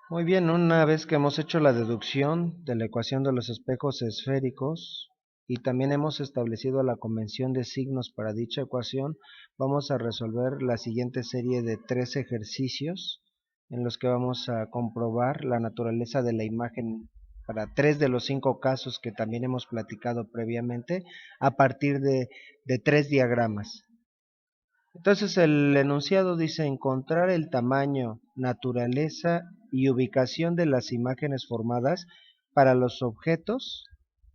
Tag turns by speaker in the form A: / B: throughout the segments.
A: Muy bien, una vez que hemos hecho la deducción de la ecuación de los espejos esféricos y también hemos establecido la convención de signos para dicha ecuación, vamos a resolver la siguiente serie de 3 ejercicios en los que vamos a comprobar la naturaleza de la imagen para 3 de los 5 casos que también hemos platicado previamente a partir de 3 diagramas. Entonces el enunciado dice encontrar el tamaño, naturaleza y ubicación de las imágenes formadas para los objetos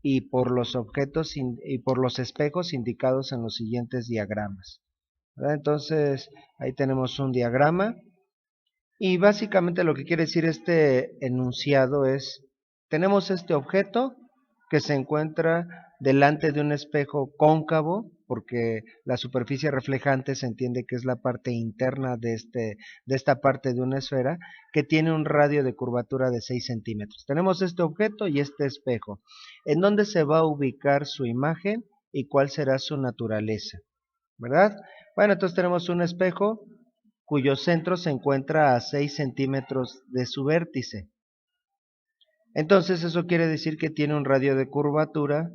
A: y por los y por los espejos indicados en los siguientes diagramas. ¿Verdad? Entonces ahí tenemos un diagrama y básicamente lo que quiere decir este enunciado es, tenemos este objeto que se encuentra delante de un espejo cóncavo, porque la superficie reflejante se entiende que es la parte interna de esta parte de una esfera, que tiene un radio de curvatura de 6 centímetros. Tenemos este objeto y este espejo. ¿En dónde se va a ubicar su imagen y cuál será su naturaleza? ¿Verdad? Bueno, entonces tenemos un espejo cuyo centro se encuentra a 6 centímetros de su vértice. Entonces eso quiere decir que tiene un radio de curvatura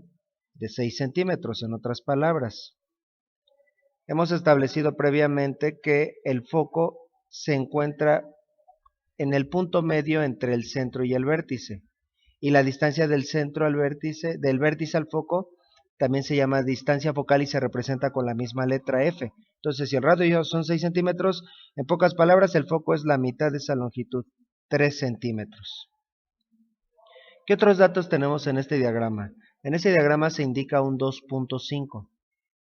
A: de 6 centímetros, en otras palabras. Hemos establecido previamente que el foco se encuentra en el punto medio entre el centro y el vértice. Y la distancia del centro al vértice, del vértice al foco, también se llama distancia focal y se representa con la misma letra F. Entonces, si el radio son 6 centímetros, en pocas palabras, el foco es la mitad de esa longitud, 3 centímetros. ¿Qué otros datos tenemos en este diagrama? En este diagrama se indica un 2.5.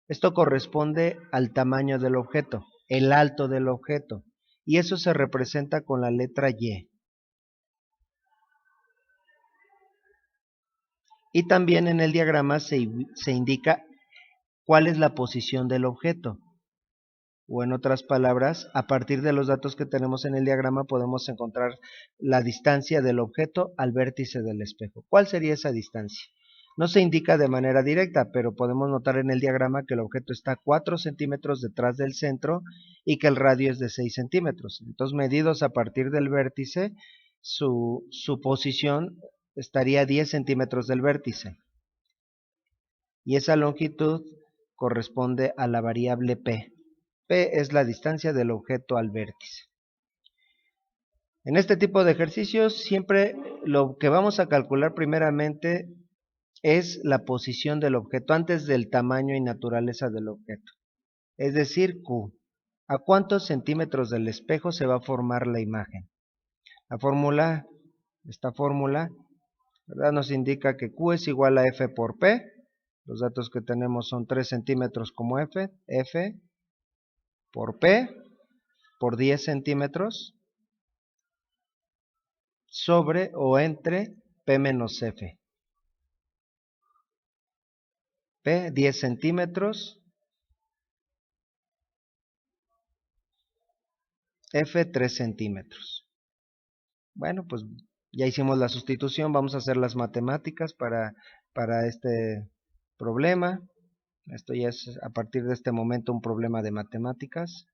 A: Esto corresponde al tamaño del objeto, el alto del objeto, y eso se representa con la letra Y. Y también en el diagrama se indica cuál es la posición del objeto. O en otras palabras, a partir de los datos que tenemos en el diagrama podemos encontrar la distancia del objeto al vértice del espejo. ¿Cuál sería esa distancia? No se indica de manera directa, pero podemos notar en el diagrama que el objeto está 4 centímetros detrás del centro y que el radio es de 6 centímetros. Entonces, medidos a partir del vértice, su posición estaría 10 centímetros del vértice. Y esa longitud corresponde a la variable P. P es la distancia del objeto al vértice. En este tipo de ejercicios siempre lo que vamos a calcular primeramente es la posición del objeto antes del tamaño y naturaleza del objeto, es decir, Q. ¿A cuántos centímetros del espejo se va a formar la imagen? La fórmula, esta fórmula, ¿verdad? Nos indica que Q es igual a F por P. Los datos que tenemos son 3 centímetros como F, F por P por 10 centímetros sobre o entre P menos F. P 10 centímetros, F 3 centímetros. Bueno, pues ya hicimos la sustitución, vamos a hacer las matemáticas para este problema. Esto ya es a partir de este momento un problema de matemáticas.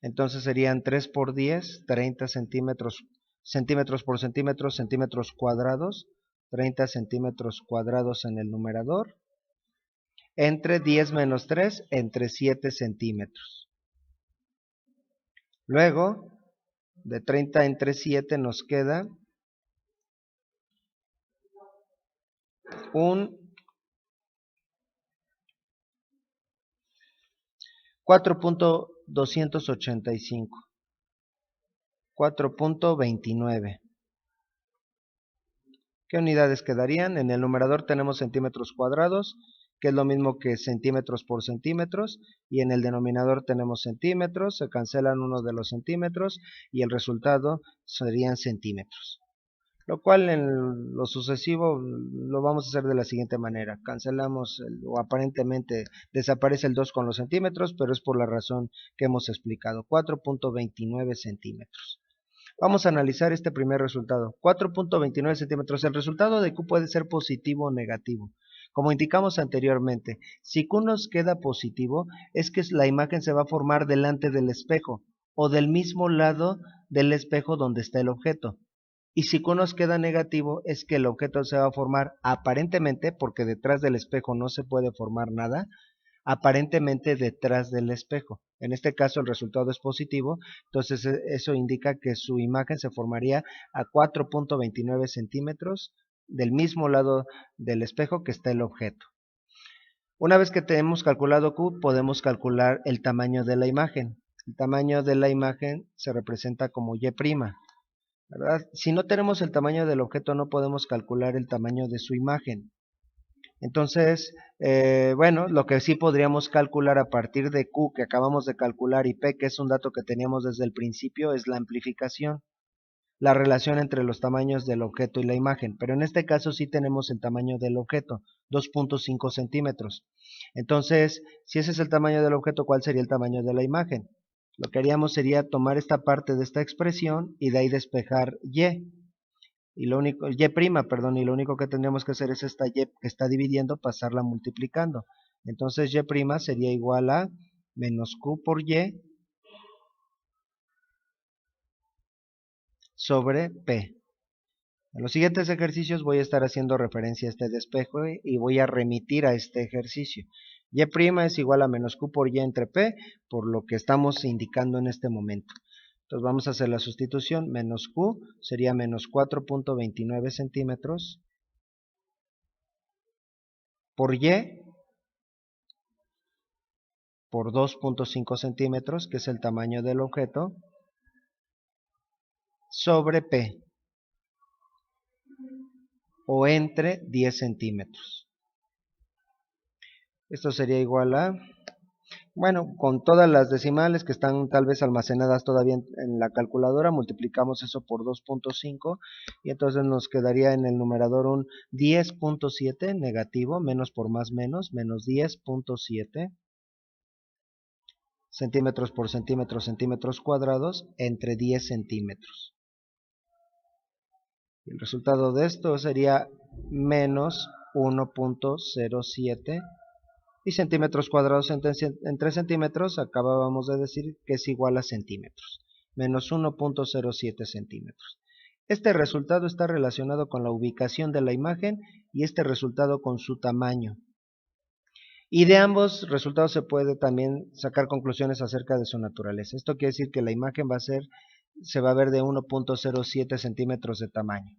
A: Entonces serían 3 por 10, 30 centímetros, centímetros por centímetros, centímetros cuadrados, 30 centímetros cuadrados en el numerador, entre 10 menos 3, entre 7 centímetros. Luego, de 30 entre 7 nos queda un 4.285, 4.29. ¿Qué unidades quedarían? En el numerador tenemos centímetros cuadrados, que es lo mismo que centímetros por centímetros, y en el denominador tenemos centímetros, se cancelan uno de los centímetros, y el resultado serían centímetros. Lo cual en lo sucesivo lo vamos a hacer de la siguiente manera. Cancelamos o aparentemente desaparece el 2 con los centímetros, pero es por la razón que hemos explicado, 4.29 centímetros. Vamos a analizar este primer resultado, 4.29 centímetros. El resultado de Q puede ser positivo o negativo. Como indicamos anteriormente, si Q nos queda positivo, es que la imagen se va a formar delante del espejo. o del mismo lado del espejo donde está el objeto. Y si Q nos queda negativo, es que el objeto se va a formar aparentemente, porque detrás del espejo no se puede formar nada, aparentemente detrás del espejo. En este caso el resultado es positivo, entonces eso indica que su imagen se formaría a 4.29 centímetros del mismo lado del espejo que está el objeto. Una vez que tenemos calculado Q, podemos calcular el tamaño de la imagen. El tamaño de la imagen se representa como Y', ¿verdad? Si no tenemos el tamaño del objeto, no podemos calcular el tamaño de su imagen. Entonces, bueno, lo que sí podríamos calcular a partir de Q que acabamos de calcular y P, que es un dato que teníamos desde el principio, es la amplificación, la relación entre los tamaños del objeto y la imagen. Pero en este caso sí tenemos el tamaño del objeto, 2.5 centímetros. Entonces, si ese es el tamaño del objeto, ¿cuál sería el tamaño de la imagen? Lo que haríamos sería tomar esta parte de esta expresión y de ahí despejar Y. Y lo único, perdón, y lo único que tendríamos que hacer es esta Y que está dividiendo, pasarla multiplicando. Entonces Y' sería igual a menos Q por Y sobre P. En los siguientes ejercicios voy a estar haciendo referencia a este despejo y voy a remitir a este ejercicio. Y' es igual a menos Q por Y entre P, por lo que estamos indicando en este momento. Entonces vamos a hacer la sustitución, menos Q sería menos 4.29 centímetros por Y por 2.5 centímetros, que es el tamaño del objeto, sobre P, o entre 10 centímetros. Esto sería igual a, bueno, con todas las decimales que están tal vez almacenadas todavía en la calculadora, multiplicamos eso por 2.5 y entonces nos quedaría en el numerador un 10.7 negativo, menos por más menos, menos 10.7 centímetros por centímetros cuadrados entre 10 centímetros. El resultado de esto sería menos 1.07 y centímetros cuadrados entre centímetros, acabábamos de decir que es igual a centímetros, menos 1.07 centímetros. Este resultado está relacionado con la ubicación de la imagen y este resultado con su tamaño. Y de ambos resultados se puede también sacar conclusiones acerca de su naturaleza. Esto quiere decir que la imagen se va a ver de 1.07 centímetros de tamaño.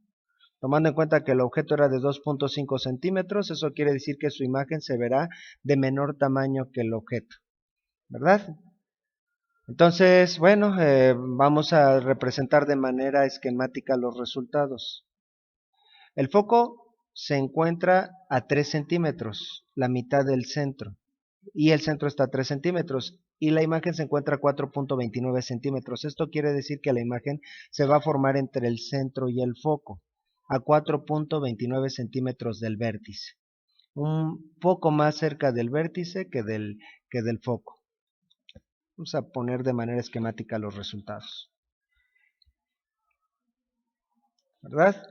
A: Tomando en cuenta que el objeto era de 2.5 centímetros, eso quiere decir que su imagen se verá de menor tamaño que el objeto, ¿verdad? Entonces, bueno, vamos a representar de manera esquemática los resultados. El foco se encuentra a 3 centímetros, la mitad del centro, y el centro está a 3 centímetros, y la imagen se encuentra a 4.29 centímetros. Esto quiere decir que la imagen se va a formar entre el centro y el foco, a 4.29 centímetros del vértice, un poco más cerca del vértice que del foco. Vamos a poner de manera esquemática los resultados, ¿verdad?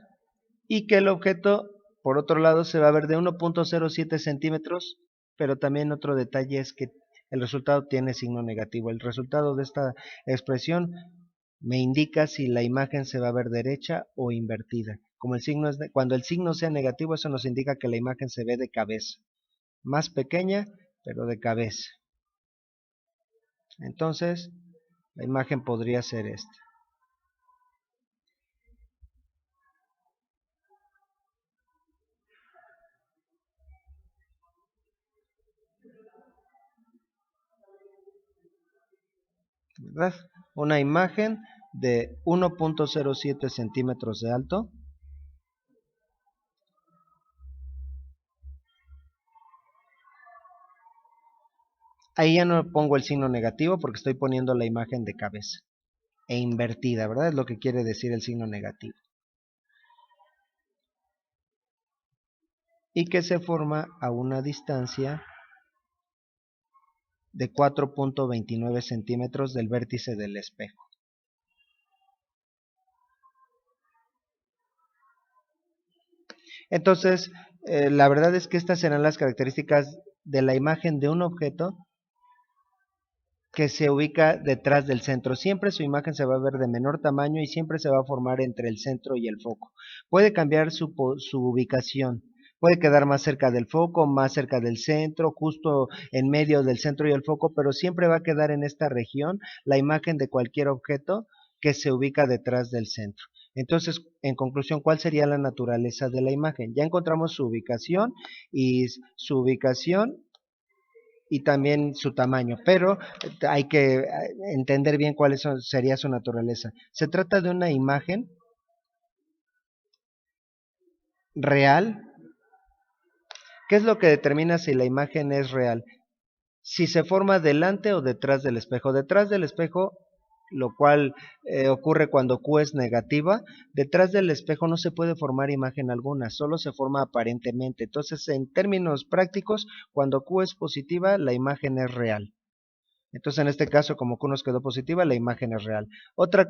A: Y que el objeto, por otro lado, se va a ver de 1.07 centímetros, pero también otro detalle es que el resultado tiene signo negativo. El resultado de esta expresión me indica si la imagen se va a ver derecha o invertida. Como cuando el signo sea negativo, eso nos indica que la imagen se ve de cabeza, más pequeña, pero de cabeza. Entonces, la imagen podría ser esta. ¿Verdad? Una imagen de 1.07 centímetros de alto. Ahí ya no pongo el signo negativo porque estoy poniendo la imagen de cabeza e invertida, ¿verdad? Es lo que quiere decir el signo negativo. Y que se forma a una distancia de 4.29 centímetros del vértice del espejo. Entonces, la verdad es que estas serán las características de la imagen de un objeto que se ubica detrás del centro. Siempre su imagen se va a ver de menor tamaño y siempre se va a formar entre el centro y el foco. Puede cambiar su ubicación. Puede quedar más cerca del foco, más cerca del centro, justo en medio del centro y el foco, pero siempre va a quedar en esta región la imagen de cualquier objeto que se ubica detrás del centro. Entonces, en conclusión, ¿cuál sería la naturaleza de la imagen? Ya encontramos su ubicación y también su tamaño, pero hay que entender bien sería su naturaleza. Se trata de una imagen real. ¿Qué es lo que determina si la imagen es real? Si se forma delante o detrás del espejo. Detrás del espejo, lo cual ocurre cuando Q es negativa, detrás del espejo no se puede formar imagen alguna, solo se forma aparentemente. Entonces, en términos prácticos, cuando Q es positiva, la imagen es real. Entonces, en este caso, como Q nos quedó positiva, la imagen es real. Otro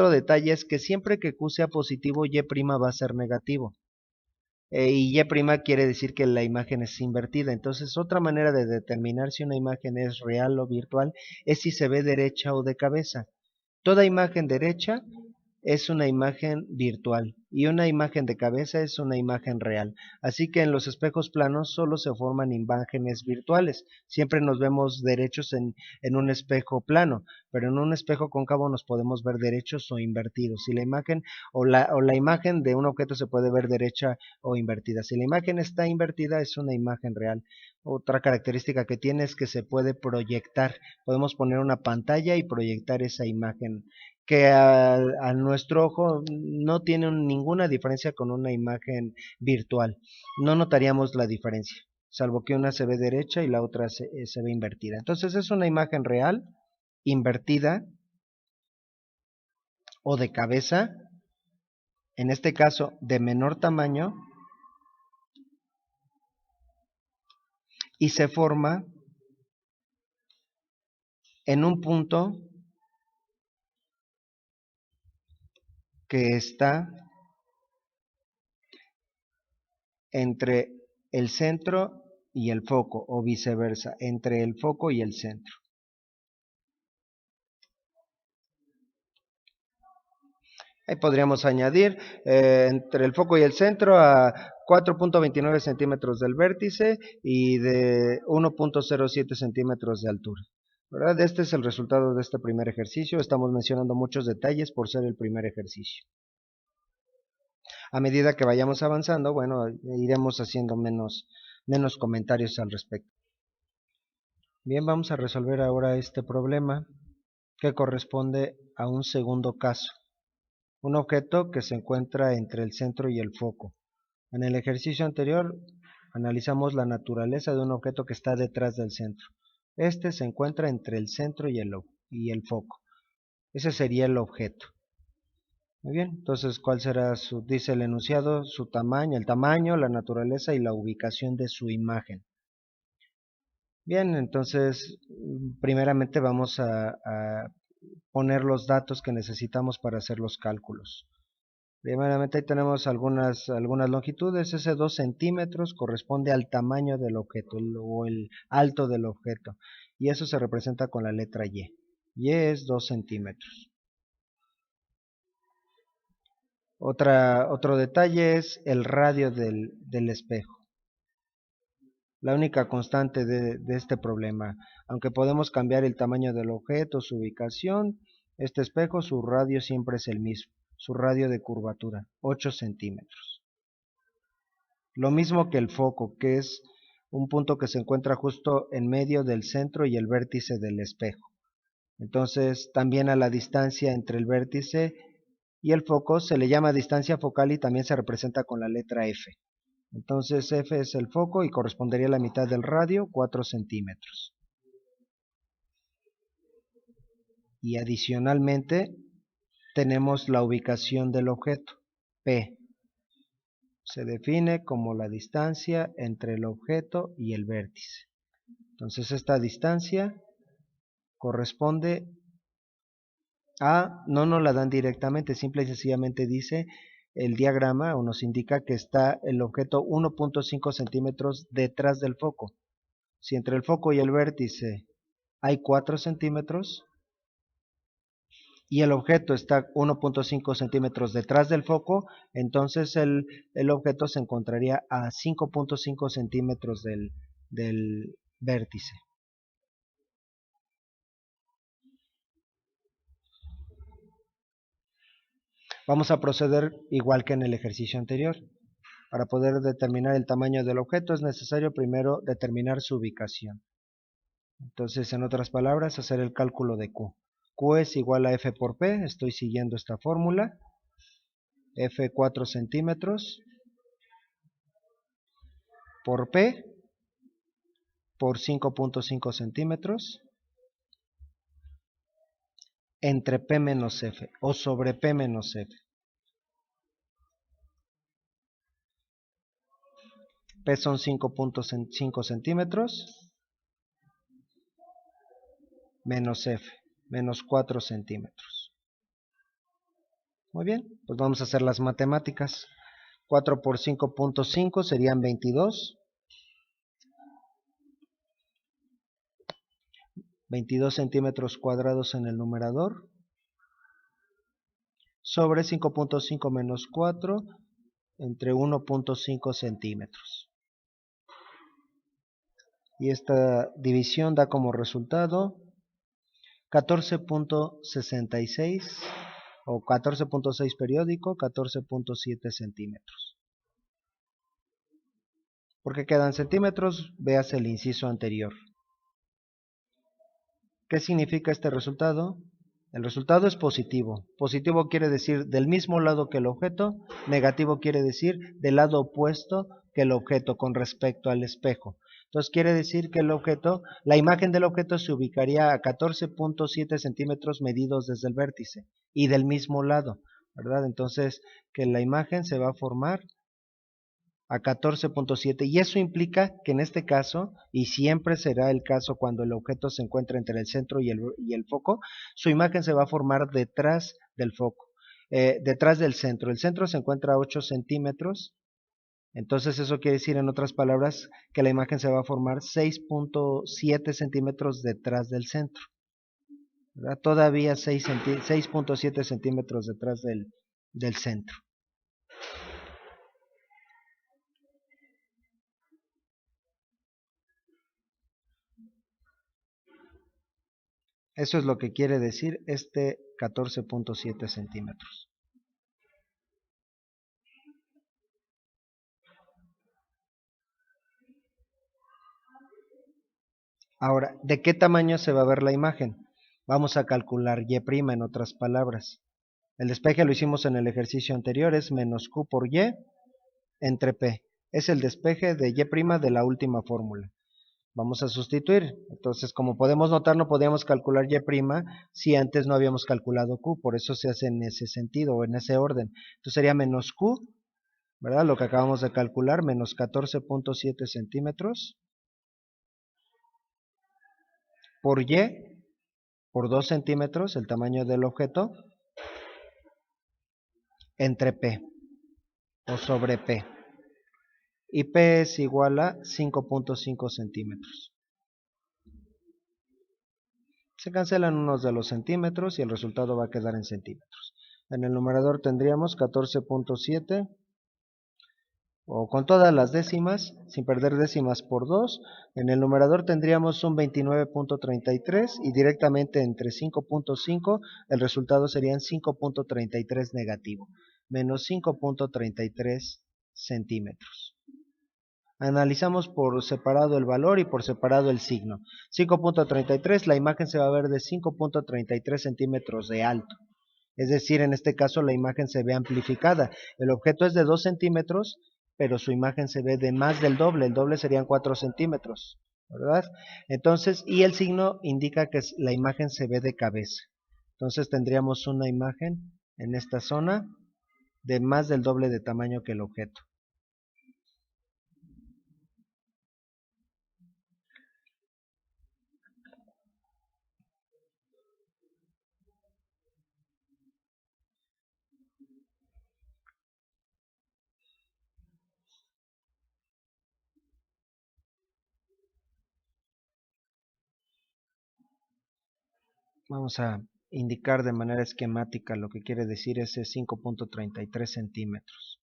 A: detalle es que siempre que Q sea positivo, Y' va a ser negativo. Y Y' quiere decir que la imagen es invertida. Entonces, otra manera de determinar si una imagen es real o virtual es si se ve derecha o de cabeza. Toda imagen derecha es una imagen virtual y una imagen de cabeza es una imagen real. Así que en los espejos planos solo se forman imágenes virtuales. Siempre nos vemos derechos en un espejo plano, pero en un espejo cóncavo nos podemos ver derechos o invertidos. Si la imagen o la imagen de un objeto se puede ver derecha o invertida. Si la imagen está invertida es una imagen real. Otra característica que tiene es que se puede proyectar. Podemos poner una pantalla y proyectar esa imagen que a nuestro ojo no tiene ninguna diferencia con una imagen virtual. No notaríamos la diferencia, salvo que una se ve derecha y la otra se ve invertida. Entonces es una imagen real, invertida o de cabeza, en este caso de menor tamaño, y se forma en un punto que está entre el centro y el foco, o viceversa, entre el foco y el centro. Ahí podríamos añadir entre el foco y el centro a 4.29 centímetros del vértice y de 1.07 centímetros de altura. ¿Verdad? Este es el resultado de este primer ejercicio. Estamos mencionando muchos detalles por ser el primer ejercicio. A medida que vayamos avanzando, bueno, iremos haciendo menos comentarios al respecto. Bien, vamos a resolver ahora este problema que corresponde a un segundo caso. Un objeto que se encuentra entre el centro y el foco. En el ejercicio anterior analizamos la naturaleza de un objeto que está detrás del centro. Este se encuentra entre el centro y el foco. Ese sería el objeto. Muy bien, entonces, ¿cuál será dice el enunciado, su tamaño, el tamaño, la naturaleza y la ubicación de su imagen? Bien, entonces, primeramente vamos a poner los datos que necesitamos para hacer los cálculos. Primeramente ahí tenemos algunas longitudes. Ese 2 centímetros corresponde al tamaño del objeto o el alto del objeto. Y eso se representa con la letra Y. Y es 2 centímetros. Otro detalle es el radio del espejo. La única constante de este problema. Aunque podemos cambiar el tamaño del objeto, su ubicación, este espejo, su radio siempre es el mismo. Su radio de curvatura, 8 centímetros. Lo mismo que el foco, que es un punto que se encuentra justo en medio del centro y el vértice del espejo. Entonces, también a la distancia entre el vértice y el foco se le llama distancia focal y también se representa con la letra F. Entonces, F es el foco y correspondería a la mitad del radio, 4 centímetros. Y adicionalmente, tenemos la ubicación del objeto, P. Se define como la distancia entre el objeto y el vértice. Entonces esta distancia corresponde a, no nos la dan directamente, simple y sencillamente dice el diagrama o nos indica que está el objeto 1.5 centímetros detrás del foco. Si entre el foco y el vértice hay 4 centímetros y el objeto está 1.5 centímetros detrás del foco, entonces el objeto se encontraría a 5.5 centímetros del vértice. Vamos a proceder igual que en el ejercicio anterior. Para poder determinar el tamaño del objeto es necesario primero determinar su ubicación. Entonces, en otras palabras, hacer el cálculo de Q. Q es igual a F por P, estoy siguiendo esta fórmula. F 4 centímetros por P por 5.5 centímetros entre P menos F o sobre P menos F. P son 5.5 centímetros menos F, menos 4 centímetros. Muy bien, pues vamos a hacer las matemáticas. 4 por 5.5 serían 22. 22 centímetros cuadrados en el numerador. Sobre 5.5 menos 4 entre 1.5 centímetros. Y esta división da como resultado 14.66 o 14.6 periódico, 14.7 centímetros. ¿Por qué quedan centímetros? Veas el inciso anterior. ¿Qué significa este resultado? El resultado es positivo. Positivo quiere decir del mismo lado que el objeto, negativo quiere decir del lado opuesto que el objeto con respecto al espejo. Entonces quiere decir que el objeto, la imagen del objeto se ubicaría a 14.7 centímetros medidos desde el vértice y del mismo lado, ¿verdad? Entonces que la imagen se va a formar a 14.7 y eso implica que en este caso, y siempre será el caso cuando el objeto se encuentra entre el centro y el foco, su imagen se va a formar detrás del foco, detrás del centro. El centro se encuentra a 8 centímetros, entonces eso quiere decir en otras palabras que la imagen se va a formar 6.7 centímetros detrás del centro, ¿verdad? Todavía 6.7 centímetros detrás del centro. Eso es lo que quiere decir este 14.7 centímetros. Ahora, ¿de qué tamaño se va a ver la imagen? Vamos a calcular y' en otras palabras. El despeje lo hicimos en el ejercicio anterior, es menos q por y entre p. Es el despeje de y' de la última fórmula. Vamos a sustituir. Entonces, como podemos notar, no podíamos calcular y' si antes no habíamos calculado q. Por eso se hace en ese sentido o en ese orden. Entonces sería menos q, ¿verdad? Lo que acabamos de calcular, menos 14.7 centímetros por y, por 2 centímetros, el tamaño del objeto, entre p o sobre p. Y p es igual a 5.5 centímetros. Se cancelan unos de los centímetros y el resultado va a quedar en centímetros. En el numerador tendríamos 14.7 o con todas las décimas, sin perder décimas por 2. En el numerador tendríamos un 29.33 y directamente entre 5.5 el resultado serían 5.33 negativo, menos 5.33 centímetros. Analizamos por separado el valor y por separado el signo. 5.33, la imagen se va a ver de 5.33 centímetros de alto. Es decir, en este caso la imagen se ve amplificada. El objeto es de 2 centímetros, pero su imagen se ve de más del doble. El doble serían 4 centímetros, ¿verdad? Entonces, y el signo indica que la imagen se ve de cabeza. Entonces tendríamos una imagen en esta zona de más del doble de tamaño que el objeto. Vamos a indicar de manera esquemática lo que quiere decir ese 5.33 centímetros.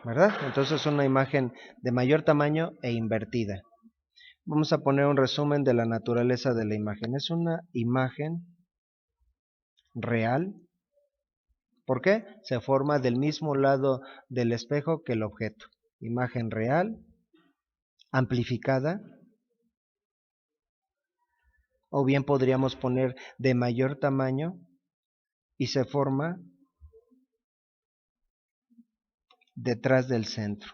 A: ¿Verdad? Entonces es una imagen de mayor tamaño e invertida. Vamos a poner un resumen de la naturaleza de la imagen. Es una imagen real. ¿Por qué? Se forma del mismo lado del espejo que el objeto. Imagen real, amplificada, o bien podríamos poner de mayor tamaño y se forma detrás del centro,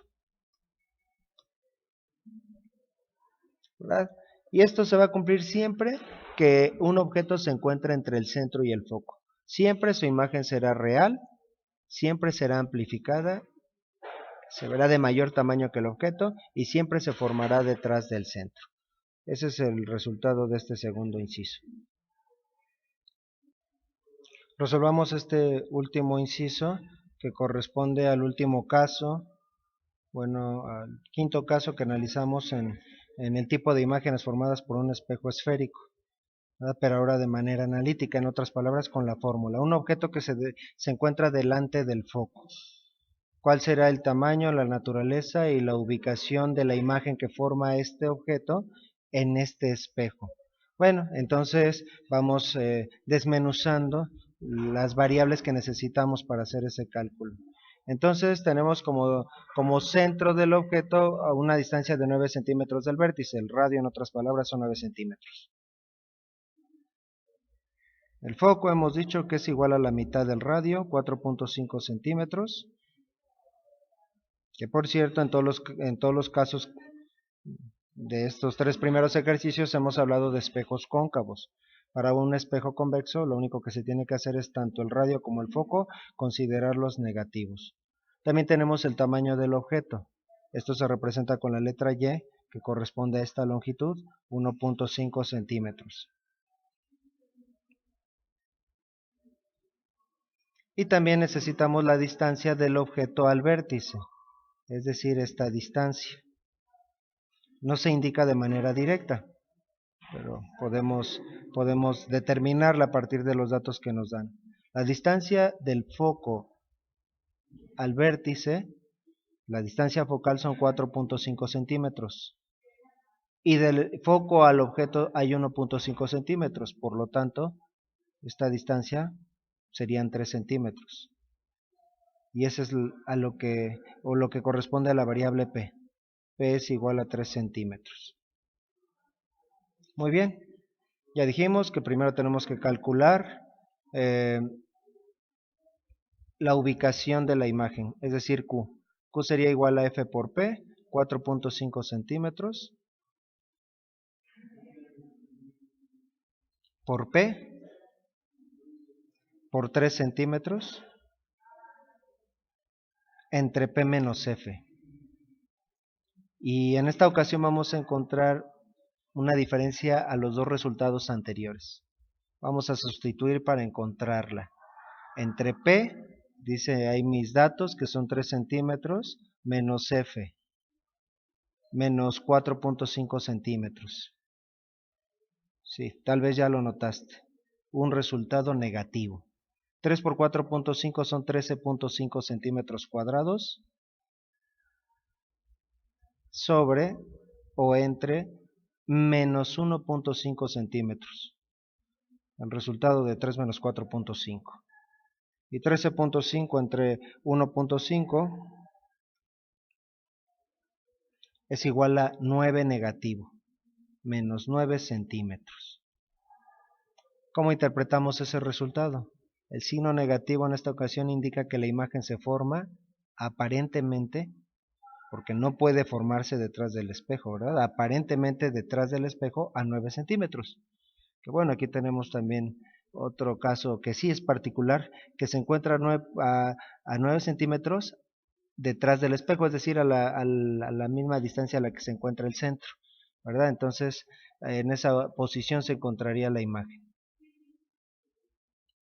A: ¿verdad? Y esto se va a cumplir siempre que un objeto se encuentre entre el centro y el foco. Siempre su imagen será real, siempre será amplificada, se verá de mayor tamaño que el objeto y siempre se formará detrás del centro. Ese es el resultado de este segundo inciso. Resolvamos este último inciso que corresponde al último caso, bueno, al quinto caso que analizamos en el tipo de imágenes formadas por un espejo esférico, ¿verdad? Pero ahora de manera analítica, en otras palabras, con la fórmula. Un objeto que se encuentra delante del foco. ¿Cuál será el tamaño, la naturaleza y la ubicación de la imagen que forma este objeto en este espejo? Bueno, entonces vamos desmenuzando las variables que necesitamos para hacer ese cálculo. Entonces tenemos como centro del objeto a una distancia de 9 centímetros del vértice. El radio, en otras palabras, son 9 centímetros. El foco hemos dicho que es igual a la mitad del radio, 4.5 centímetros. Que por cierto, en todos los casos de estos tres primeros ejercicios hemos hablado de espejos cóncavos. Para un espejo convexo, lo único que se tiene que hacer es tanto el radio como el foco, considerarlos negativos. También tenemos el tamaño del objeto. Esto se representa con la letra Y, que corresponde a esta longitud, 1.5 centímetros. Y también necesitamos la distancia del objeto al vértice, es decir, esta distancia. No se indica de manera directa, pero podemos determinarla a partir de los datos que nos dan. La distancia del foco al vértice, la distancia focal son 4.5 centímetros. Y del foco al objeto hay 1.5 centímetros, por lo tanto, esta distancia serían 3 centímetros. Y ese es lo que corresponde a la variable P. P es igual a 3 centímetros. Muy bien, ya dijimos que primero tenemos que calcular la ubicación de la imagen, es decir, Q. Q sería igual a F por P, 4.5 centímetros, por P, por 3 centímetros, entre P menos F. Y en esta ocasión vamos a encontrar una diferencia a los dos resultados anteriores. Vamos a sustituir para encontrarla. Entre P, dice ahí mis datos que son 3 centímetros, menos F, menos 4.5 centímetros. Sí, tal vez ya lo notaste. Un resultado negativo. 3 por 4.5 son 13.5 centímetros cuadrados sobre o entre menos 1.5 centímetros. El resultado de 3 menos 4.5. Y 13.5 entre 1.5 es igual a 9 negativo, menos 9 centímetros. ¿Cómo interpretamos ese resultado? El signo negativo en esta ocasión indica que la imagen se forma aparentemente, porque no puede formarse detrás del espejo, ¿verdad? Aparentemente detrás del espejo a 9 centímetros. Que bueno, aquí tenemos también otro caso que sí es particular, que se encuentra a 9 centímetros detrás del espejo, es decir, a la misma distancia a la que se encuentra el centro, ¿verdad? Entonces, en esa posición se encontraría la imagen,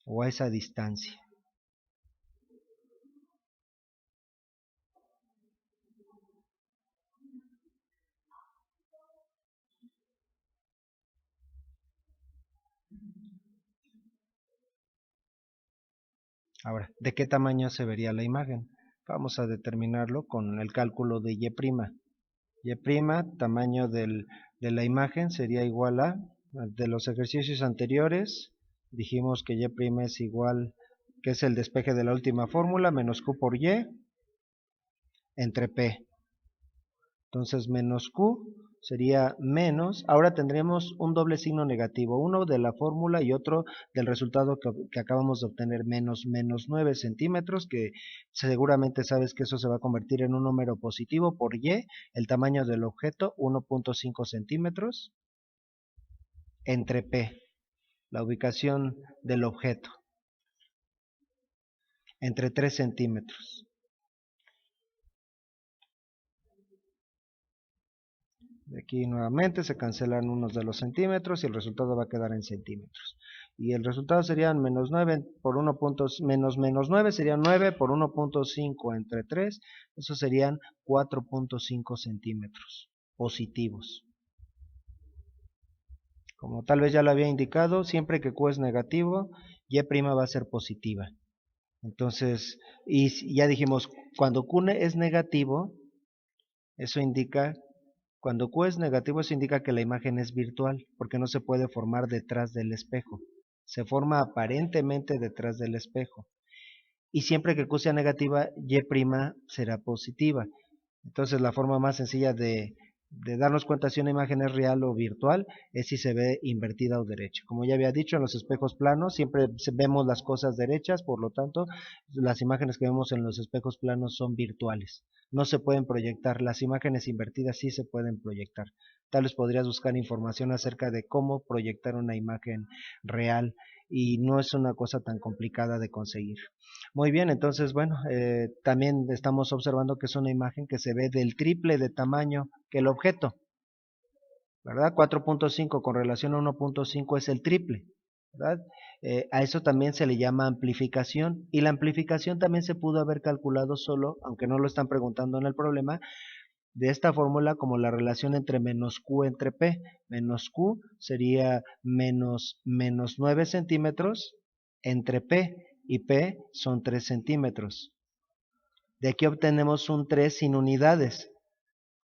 A: o a esa distancia. Ahora, ¿de qué tamaño se vería la imagen? Vamos a determinarlo con el cálculo de Y'. Y', tamaño de la imagen sería igual a, de los ejercicios anteriores, dijimos que Y' es igual, que es el despeje de la última fórmula, menos Q por Y, entre P. Entonces menos Q sería menos, ahora tendremos un doble signo negativo, uno de la fórmula y otro del resultado que acabamos de obtener, menos 9 centímetros, que seguramente sabes que eso se va a convertir en un número positivo por Y, el tamaño del objeto, 1.5 centímetros, entre P, la ubicación del objeto, entre 3 centímetros. De aquí nuevamente se cancelan unos de los centímetros y el resultado va a quedar en centímetros. Y el resultado serían menos 9 por 1. Menos 9 serían 9 por 1.5 entre 3. Eso serían 4.5 centímetros positivos. Como tal vez ya lo había indicado, siempre que Q es negativo, Y' va a ser positiva. Entonces, y ya dijimos, cuando Q es negativo, eso indica cuando Q es negativo, eso indica que la imagen es virtual, porque no se puede formar detrás del espejo. Se forma aparentemente detrás del espejo. Y siempre que Q sea negativa, Y' será positiva. Entonces la forma más sencilla de darnos cuenta si una imagen es real o virtual es si se ve invertida o derecha. Como ya había dicho, en los espejos planos siempre vemos las cosas derechas, por lo tanto las imágenes que vemos en los espejos planos son virtuales. No se pueden proyectar, las imágenes invertidas sí se pueden proyectar. Tal vez podrías buscar información acerca de cómo proyectar una imagen real y no es una cosa tan complicada de conseguir. Muy bien, entonces, bueno, también estamos observando que es una imagen que se ve del triple de tamaño que el objeto, ¿verdad? 4.5 con relación a 1.5 es el triple, ¿verdad? A eso también se le llama amplificación, y la amplificación también se pudo haber calculado solo, aunque no lo están preguntando en el problema, de esta fórmula como la relación entre menos Q entre P. Menos Q sería menos 9 centímetros entre P, y P son 3 centímetros. De aquí obtenemos un 3 sin unidades.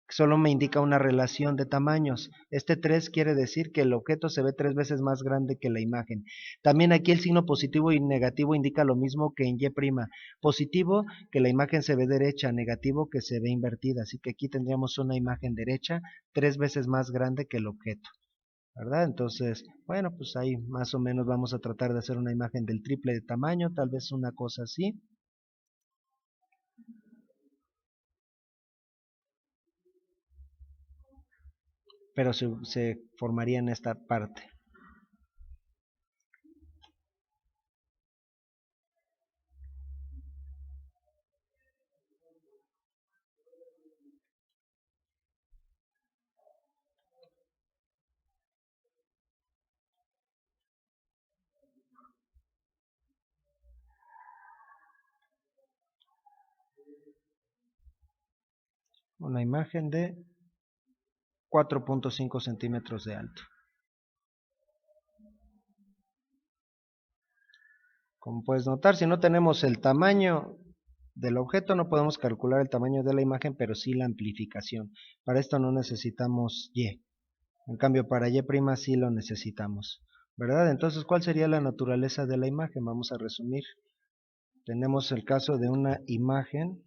A: Solo me indica una relación de tamaños. Este 3 quiere decir que el objeto se ve 3 veces más grande que la imagen. También aquí el signo positivo y negativo indica lo mismo que en Y'. Positivo, que la imagen se ve derecha, negativo, que se ve invertida. Así que aquí tendríamos una imagen derecha 3 veces más grande que el objeto, ¿verdad? Entonces, bueno, pues ahí más o menos vamos a tratar de hacer una imagen del triple de tamaño, tal vez una cosa así. Pero se formaría en esta parte. Una imagen de 4.5 centímetros de alto. Como puedes notar, si no tenemos el tamaño del objeto, no podemos calcular el tamaño de la imagen, pero sí la amplificación. Para esto no necesitamos Y. En cambio, para Y' sí lo necesitamos, ¿verdad? Entonces, ¿cuál sería la naturaleza de la imagen? Vamos a resumir. Tenemos el caso de una imagen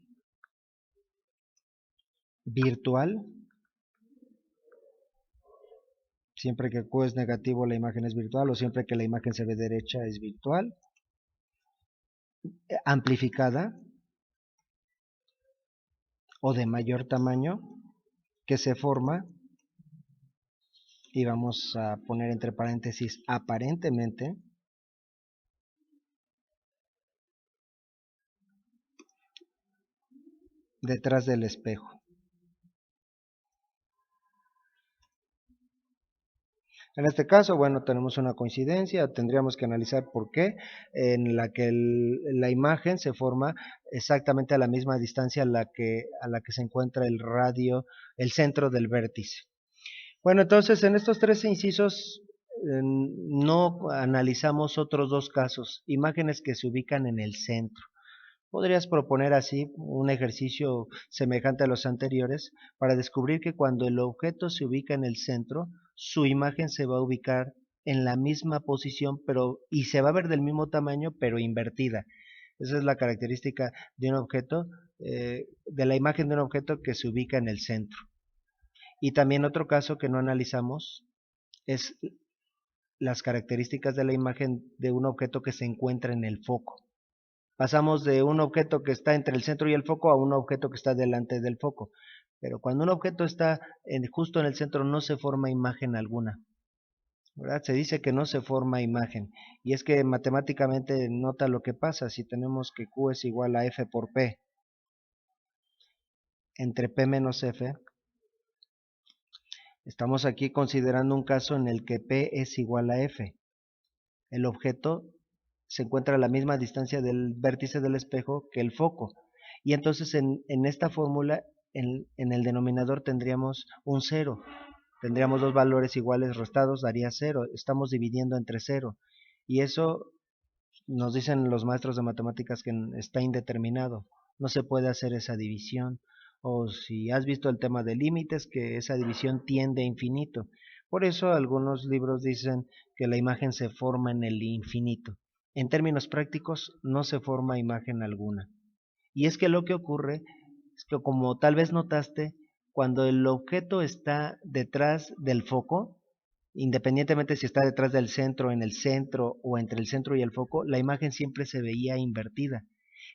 A: virtual. Siempre que Q es negativo, la imagen es virtual, o siempre que la imagen se ve derecha es virtual. Amplificada o de mayor tamaño, que se forma, y vamos a poner entre paréntesis aparentemente, detrás del espejo. En este caso, bueno, tenemos una coincidencia, tendríamos que analizar por qué, en la que la imagen se forma exactamente a la misma distancia a la que se encuentra el radio, el centro del vértice. Bueno, entonces en estos tres incisos no analizamos otros dos casos, imágenes que se ubican en el centro. Podrías proponer así un ejercicio semejante a los anteriores para descubrir que cuando el objeto se ubica en el centro, su imagen se va a ubicar en la misma posición, y se va a ver del mismo tamaño, pero invertida. Esa es la característica de un objeto, de la imagen de un objeto que se ubica en el centro. Y también otro caso que no analizamos es las características de la imagen de un objeto que se encuentra en el foco. Pasamos de un objeto que está entre el centro y el foco a un objeto que está delante del foco. Pero cuando un objeto está justo en el centro no se forma imagen alguna, ¿verdad? Se dice que no se forma imagen. Y es que matemáticamente nota lo que pasa. Si tenemos que Q es igual a F por P, entre P menos F, estamos aquí considerando un caso en el que P es igual a F. El objeto se encuentra a la misma distancia del vértice del espejo que el foco. Y entonces en esta fórmula, en el denominador tendríamos un cero. Tendríamos dos valores iguales restados, daría cero. Estamos dividiendo entre cero. Y eso nos dicen los maestros de matemáticas que está indeterminado. No se puede hacer esa división. O si has visto el tema de límites, que esa división tiende a infinito. Por eso algunos libros dicen que la imagen se forma en el infinito. En términos prácticos, no se forma imagen alguna. Y es que lo que ocurre es que, como tal vez notaste, cuando el objeto está detrás del foco, independientemente si está detrás del centro, en el centro o entre el centro y el foco, la imagen siempre se veía invertida.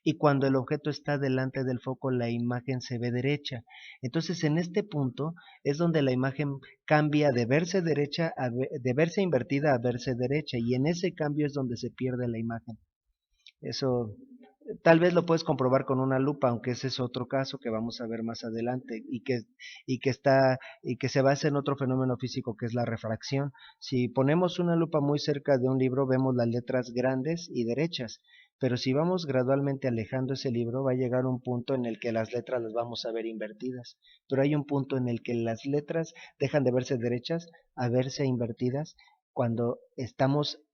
A: Y cuando el objeto está delante del foco, la imagen se ve derecha. Entonces, en este punto es donde la imagen cambia de verse derecha de verse invertida a verse derecha, y en ese cambio es donde se pierde la imagen. Eso tal vez lo puedes comprobar con una lupa, aunque ese es otro caso que vamos a ver más adelante, y que se basa en otro fenómeno físico, que es la refracción. Si ponemos una lupa muy cerca de un libro, vemos las letras grandes y derechas, pero si vamos gradualmente alejando ese libro, va a llegar un punto en el que las letras las vamos a ver invertidas. Pero hay un punto en el que las letras dejan de verse derechas a verse invertidas, cuando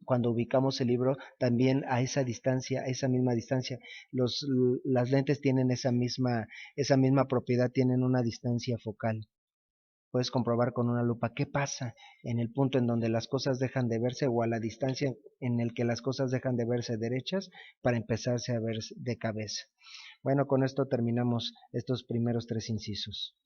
A: ubicamos el libro también a esa distancia, a esa misma distancia. Las lentes tienen esa misma propiedad, tienen una distancia focal. Puedes comprobar con una lupa qué pasa en el punto en donde las cosas dejan de verse, o a la distancia en el que las cosas dejan de verse derechas para empezarse a ver de cabeza. Bueno, con esto terminamos estos primeros tres incisos.